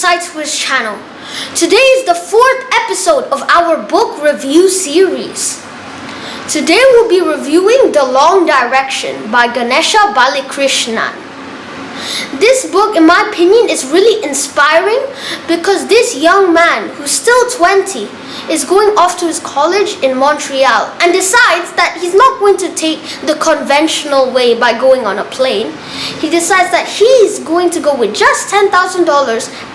subscribe to his channel. Today is the 4th episode of our book review series. Today we'll be reviewing The Long Direction by Ganesha Balakrishnan. This book, in my opinion, is really inspiring because this young man, who's still 20, is going off to his college in Montreal and decides that he's not going to take the conventional way by going on a plane. He decides that he's going to go with just $10,000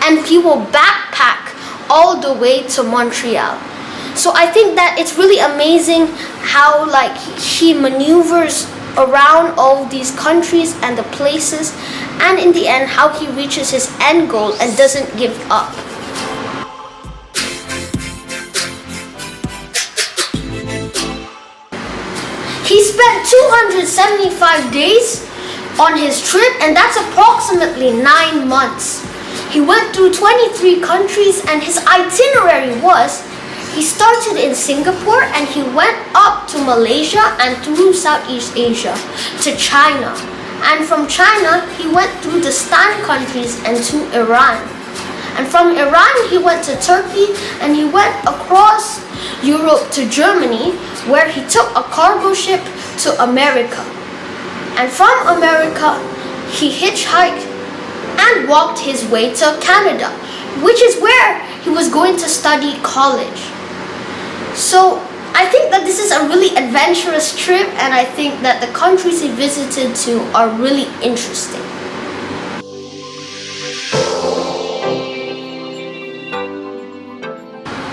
and he will backpack all the way to Montreal. So I think that it's really amazing how he maneuvers around all these countries and the places, and in the end how he reaches his end goal and doesn't give up. He spent 275 days on his trip, and that's approximately 9 months. He went through 23 countries, and his itinerary was: he started in Singapore and he went up to Malaysia and through Southeast Asia to China. And from China, he went through the Stan countries and to Iran. And from Iran, he went to Turkey and he went across Europe to Germany, where he took a cargo ship to America. And from America, he hitchhiked and walked his way to Canada, which is where he was going to study college. So I think that this is a really adventurous trip, and I think that the countries he visited to are really interesting.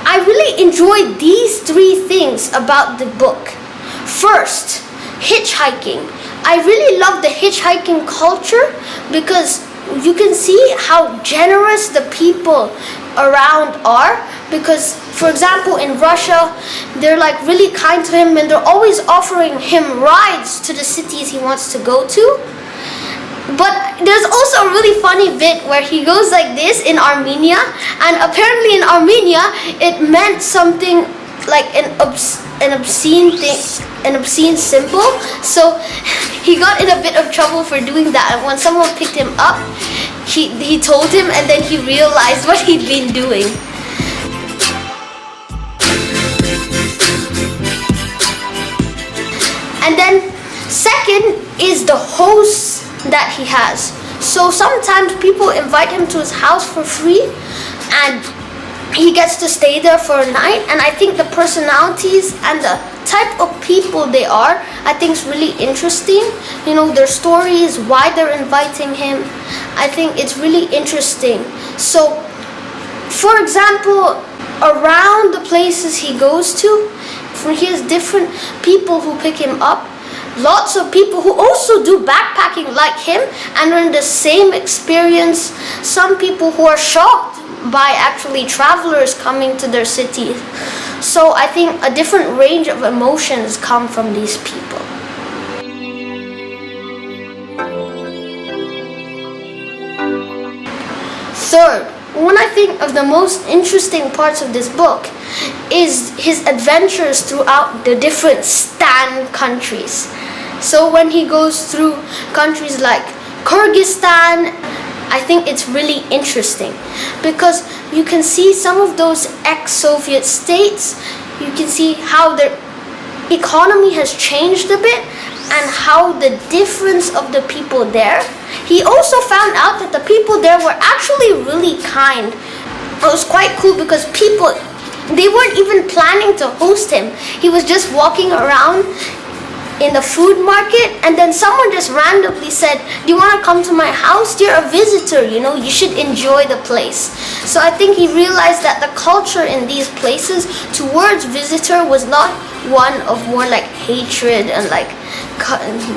I really enjoyed these 3 things about the book. First, hitchhiking. I really love the hitchhiking culture because you can see how generous the people around are. Because, for example, in Russia, they're really kind to him and they're always offering him rides to the cities he wants to go to. But there's also a really funny bit where he goes like this in Armenia, and apparently in Armenia it meant something like an obscene thing, an obscene symbol. So he got in a bit of trouble for doing that, and when someone picked him up, he told him, and then he realized what he'd been doing. And then second is the hosts that he has. So sometimes people invite him to his house for free and he gets to stay there for a night, and I think the personalities and the type of people they are, I think is really interesting. You know, their stories, why they're inviting him, I think it's really interesting. So for example, around the places he goes to, he has different people who pick him up. Lots of people who also do backpacking like him and are in the same experience. Some people who are shocked by actually travelers coming to their city. So I think a different range of emotions come from these people. Third, when I think of the most interesting parts of this book is his adventures throughout the different Stan countries. So when he goes through countries like Kyrgyzstan, I think it's really interesting because you can see some of those ex-Soviet states. You can see how their economy has changed a bit and how the difference of the people there. He also found out that the people there were actually really kind. It was quite cool because they weren't even planning to host him. He was just walking around in the food market, and then someone just randomly said, "Do you want to come to my house? You're a visitor, you should enjoy the place." So I think he realized that the culture in these places towards visitor was not one of more hatred and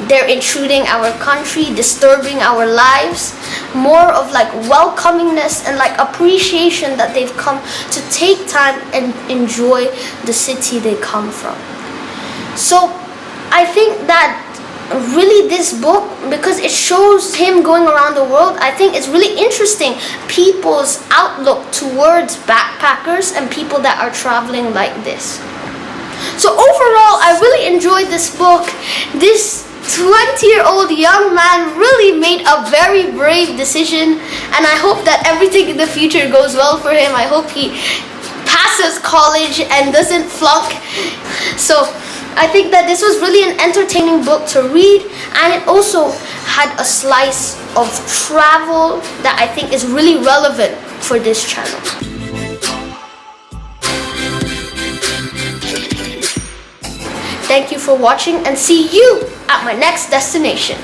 they're intruding our country, disturbing our lives. More of welcomingness and appreciation that they've come to take time and enjoy the city they come from. So I think that really this book, because it shows him going around the world, I think it's really interesting people's outlook towards backpackers and people that are traveling like this. So overall, I really enjoyed this book. This 20-year-old young man really made a very brave decision, and I hope that everything in the future goes well for him. I hope he passes college and doesn't flunk. So I think that this was really an entertaining book to read, and it also had a slice of travel that I think is really relevant for this channel. Thank you for watching, and see you at my next destination.